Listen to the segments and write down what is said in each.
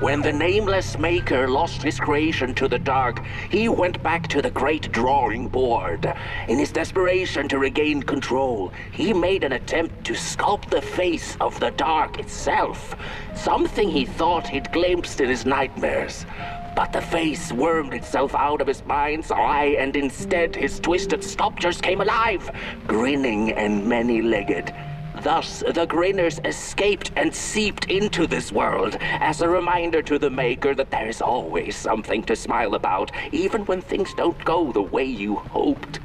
When the nameless maker lost his creation to the dark, he went back to the great drawing board. In his desperation to regain control, he made an attempt to sculpt the face of the dark itself, something he thought he'd glimpsed in his nightmares. But the face wormed itself out of his mind's eye, and instead his twisted sculptures came alive, grinning and many-legged. Thus, the grinners escaped and seeped into this world as a reminder to the maker that there's always something to smile about, even when things don't go the way you hoped.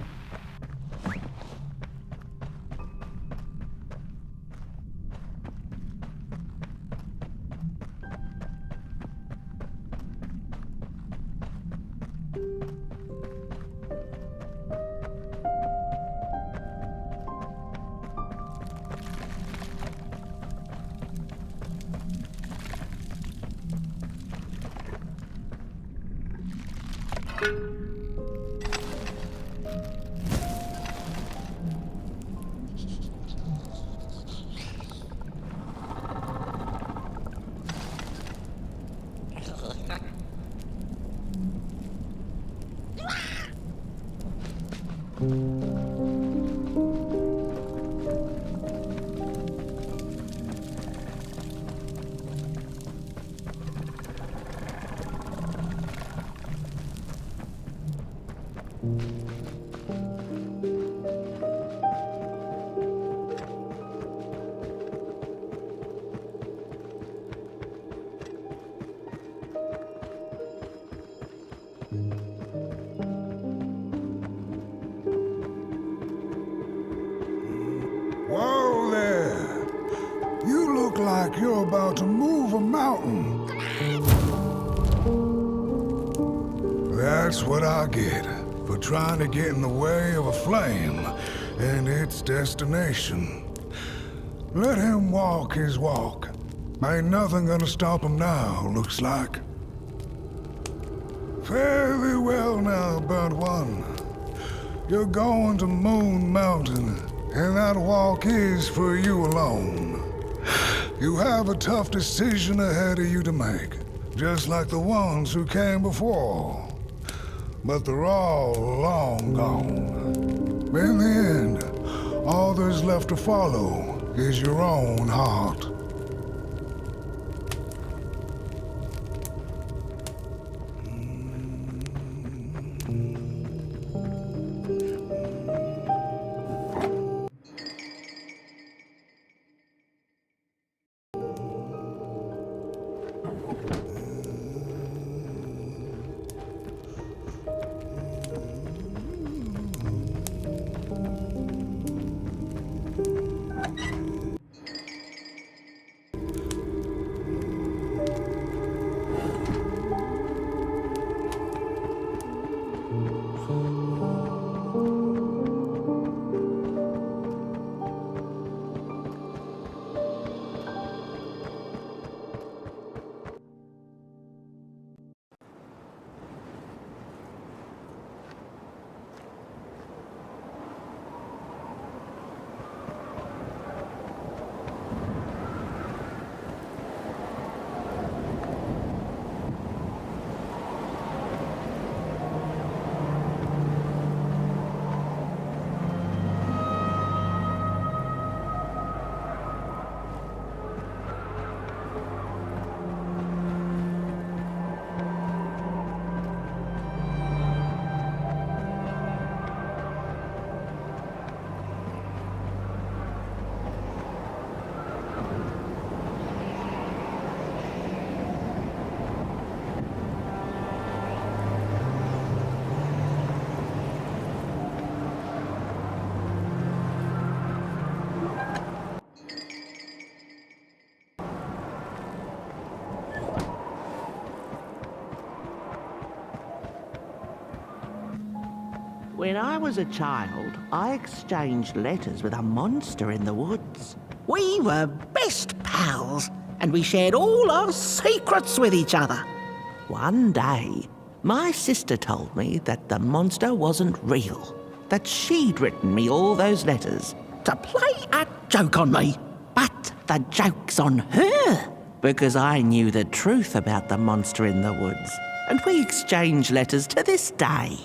Whoa there! You look like you're about to move a mountain. That's what I get for trying to get in the way of a flame and its destination. Let him walk his walk. Ain't nothing gonna stop him now, looks like. Fare thee well now, burnt one. You're going to Moon Mountain, and that walk is for you alone. You have a tough decision ahead of you to make, just like the ones who came before. But they're all long gone. In the end, all there's left to follow is your own heart. When I was a child, I exchanged letters with a monster in the woods. We were best pals, and we shared all our secrets with each other. One day, my sister told me that the monster wasn't real, that she'd written me all those letters to play a joke on me. But the joke's on her, because I knew the truth about the monster in the woods, and we exchange letters to this day.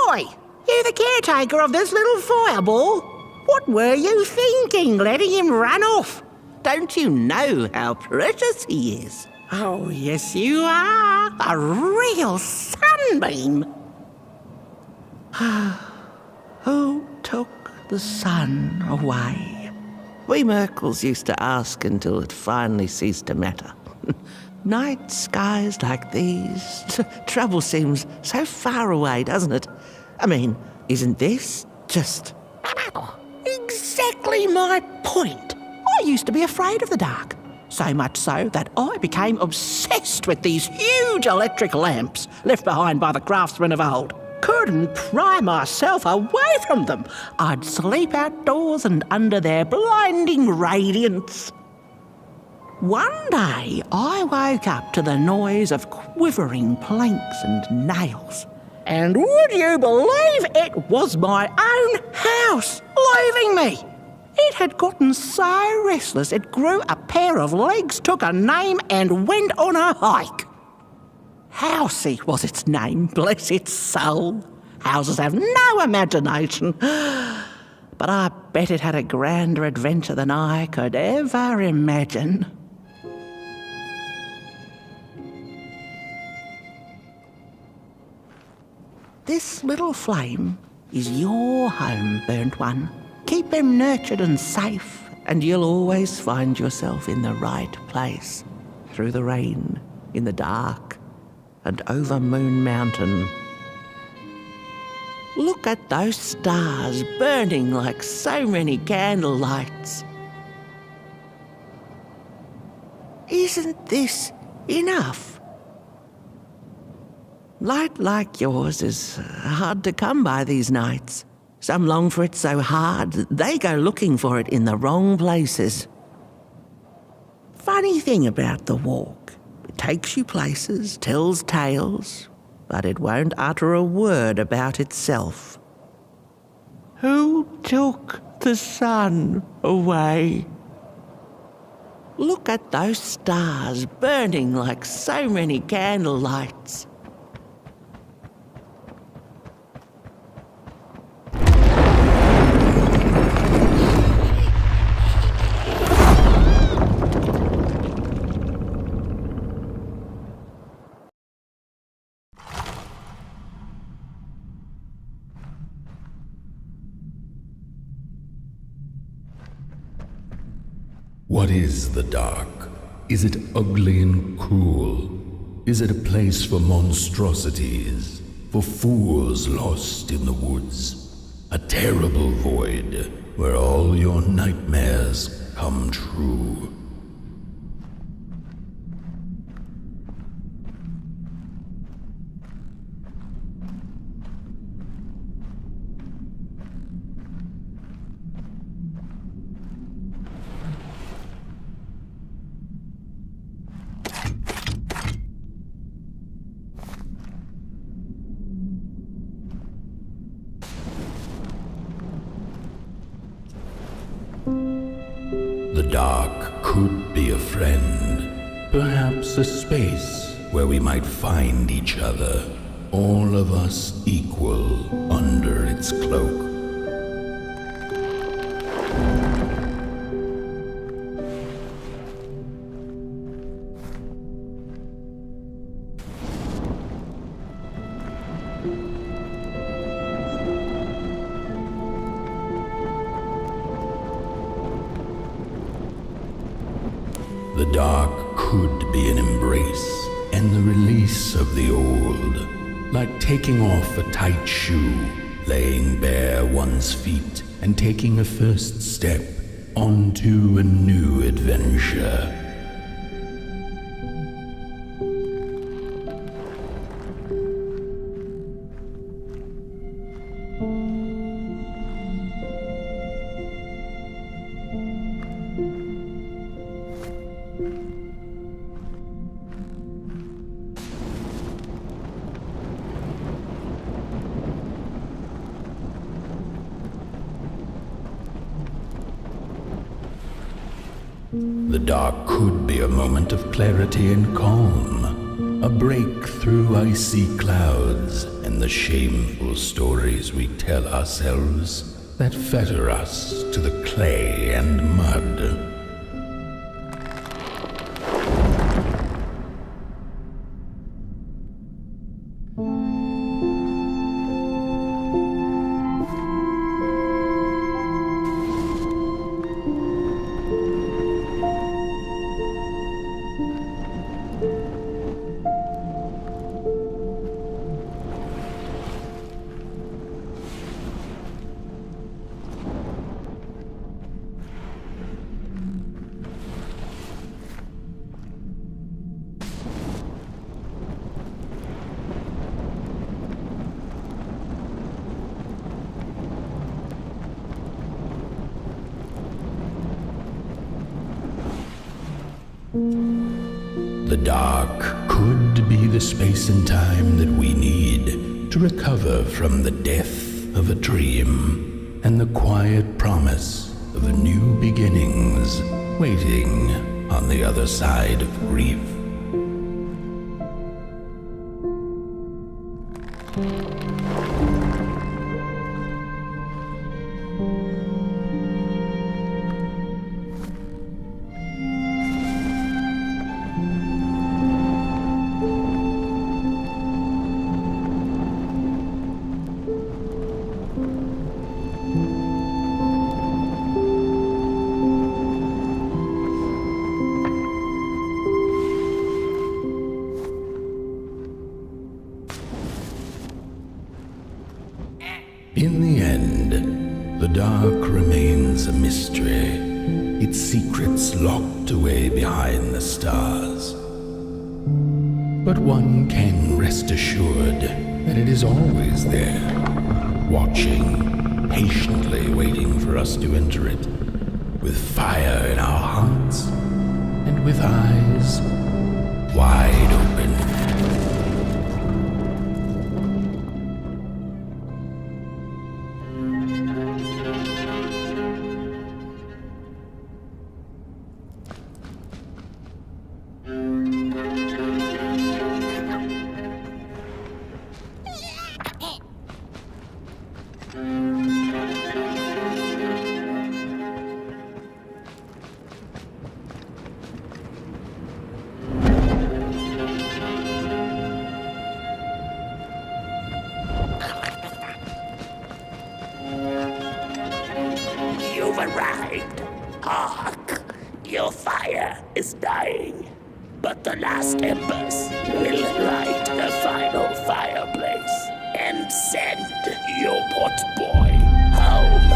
Oi! You the caretaker of this little fireball? What were you thinking, letting him run off? Don't you know how precious he is? Oh, yes you are. A real sunbeam. Who took the sun away? We Merkles used to ask until it finally ceased to matter. Night skies like these, trouble seems so far away, doesn't it? I mean, isn't this just exactly my point? I used to be afraid of the dark, so much so that I became obsessed with these huge electric lamps left behind by the craftsmen of old. Couldn't pry myself away from them. I'd sleep outdoors and under their blinding radiance. One day I woke up to the noise of quivering planks and nails. And would you believe it was my own house leaving me? It had gotten so restless it grew a pair of legs, took a name and went on a hike. Housy was its name, bless its soul. Houses have no imagination. But I bet it had a grander adventure than I could ever imagine. This little flame is your home, burnt one. Keep him nurtured and safe, and you'll always find yourself in the right place. Through the rain, in the dark, and over Moon Mountain. Look at those stars burning like so many candle lights. Isn't this enough? Light like yours is hard to come by these nights. Some long for it so hard, they go looking for it in the wrong places. Funny thing about the walk, it takes you places, tells tales, but it won't utter a word about itself. Who took the sun away? Look at those stars burning like so many candle lights. What is the dark? Is it ugly and cruel? Is it a place for monstrosities, for fools lost in the woods? A terrible void where all your nightmares come true. The dark could be a friend, perhaps a space where we might find each other, all of us equal under its cloak. The dark could be an embrace and the release of the old, like taking off a tight shoe, laying bare one's feet, and taking a first step onto a new adventure. The dark could be a moment of clarity and calm, a break through icy clouds and the shameful stories we tell ourselves that fetter us to the clay and mud. The dark could be the space and time that we need to recover from the death of a dream and the quiet promise of new beginnings waiting on the other side of grief. In the end, the dark remains a mystery, its secrets locked away behind the stars. But one can rest assured that it is always there, watching, patiently waiting for us to enter it, with fire in our hearts and with eyes wide open. You've arrived. Hark! Your fire is dying. But the last embers will light the final fireplace and send your Potboy home.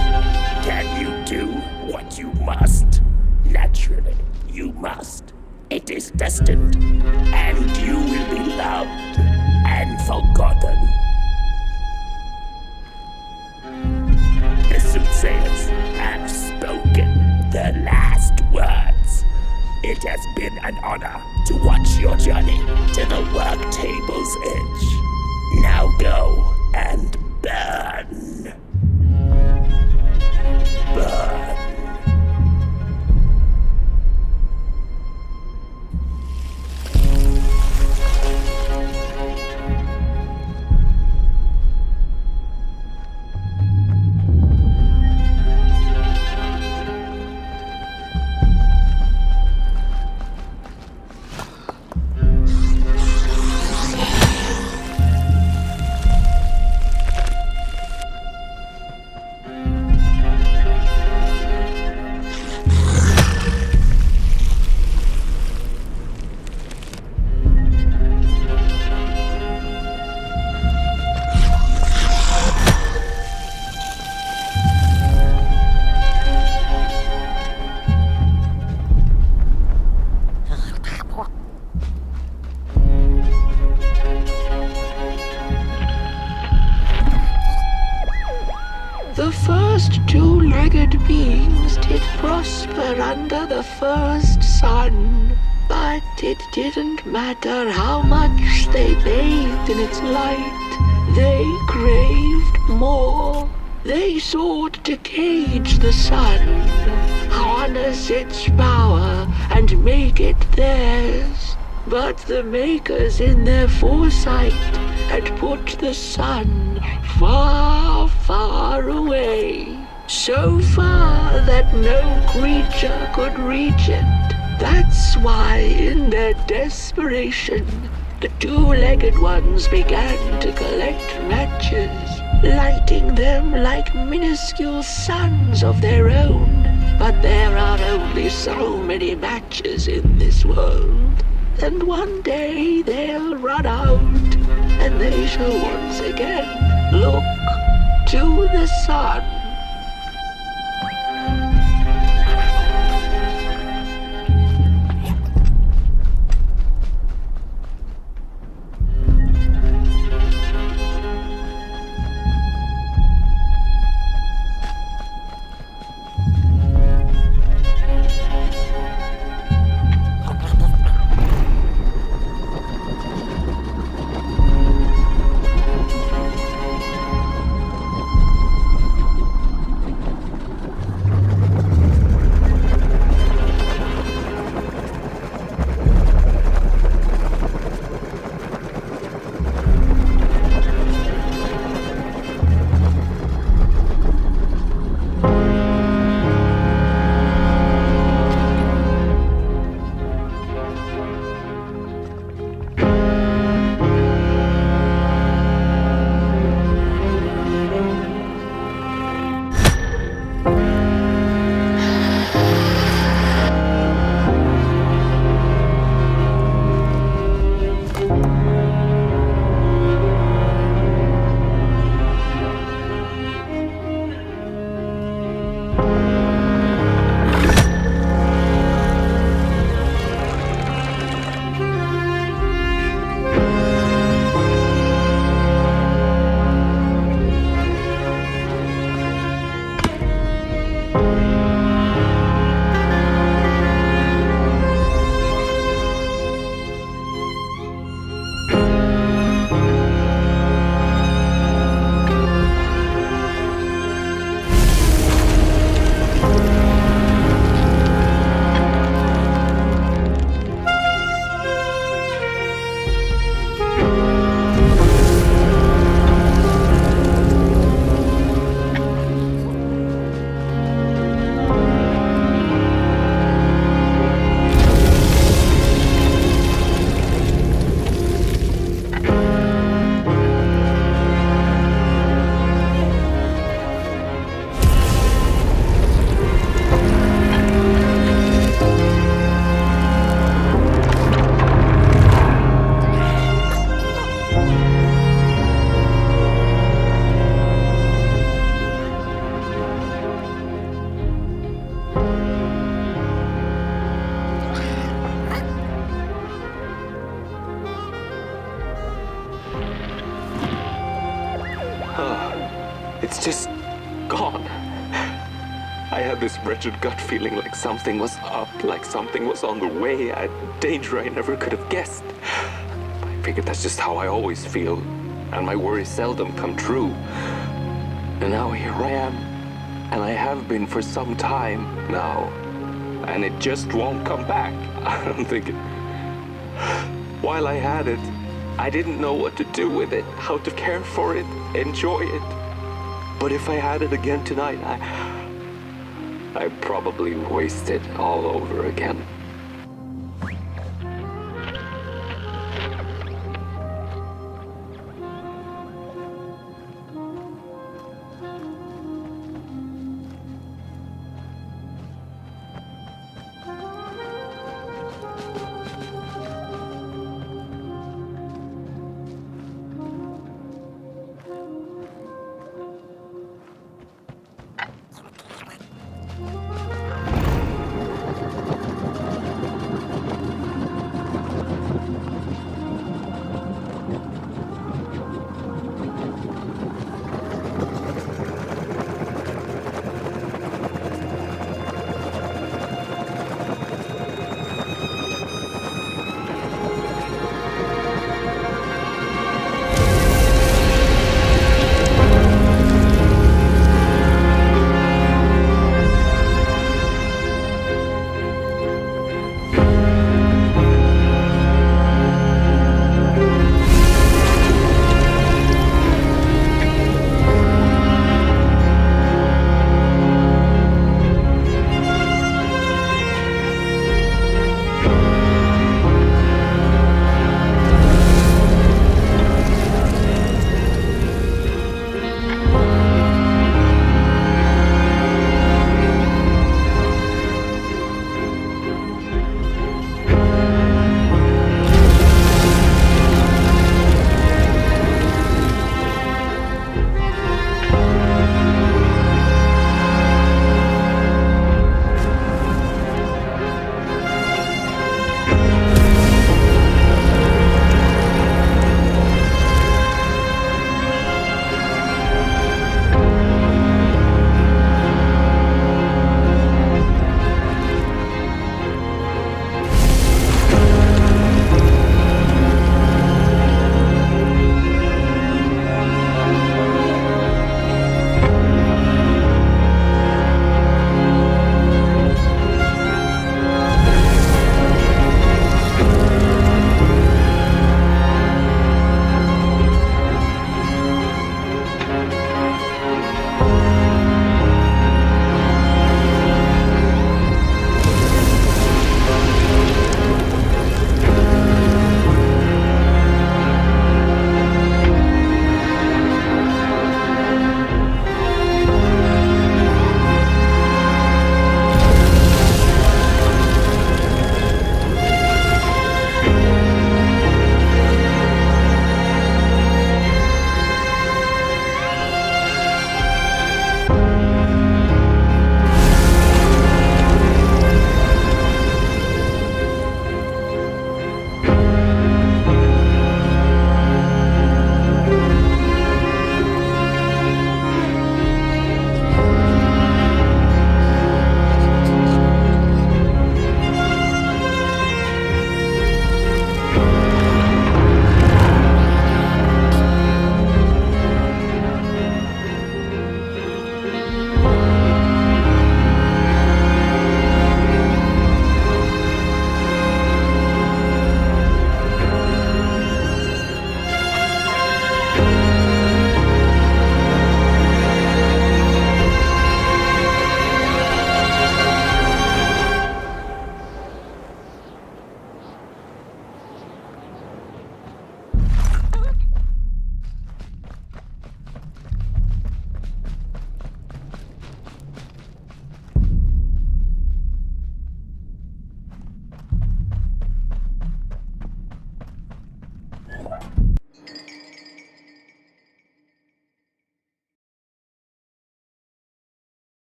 Can you do what you must? Naturally, you must. It is destined, and you will be loved and forgotten. The soothsayers have spoken the last words. It has been an honor to watch your journey to the work table's edge. Now go and burn. Burn. The first two-legged beings did prosper under the first sun, but it didn't matter how much they bathed in its light. They craved more. They sought to cage the sun, harness its power, and make it theirs. But the makers in their foresight had put the sun far, far away. So far that no creature could reach it. That's why, in their desperation, the two-legged ones began to collect matches, lighting them like minuscule suns of their own. But there are only so many matches in this world. And one day they'll run out, and they shall once again look to the sun. It's just gone. I had this wretched gut feeling like something was up, like something was on the way, a danger I never could have guessed. I figured that's just how I always feel, and my worries seldom come true. And now here I am, and I have been for some time now, and it just won't come back. I'm thinking, while I had it, I didn't know what to do with it, how to care for it, enjoy it. But if I had it again tonight, I'd probably waste it all over again.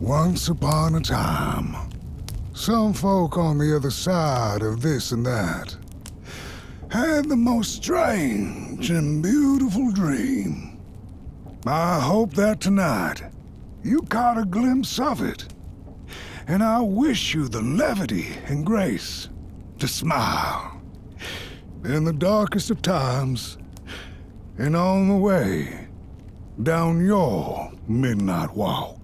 Once upon a time, some folk on the other side of this and that had the most strange and beautiful dream. I hope that tonight you caught a glimpse of it, and I wish you the levity and grace to smile in the darkest of times and on the way down your midnight walk.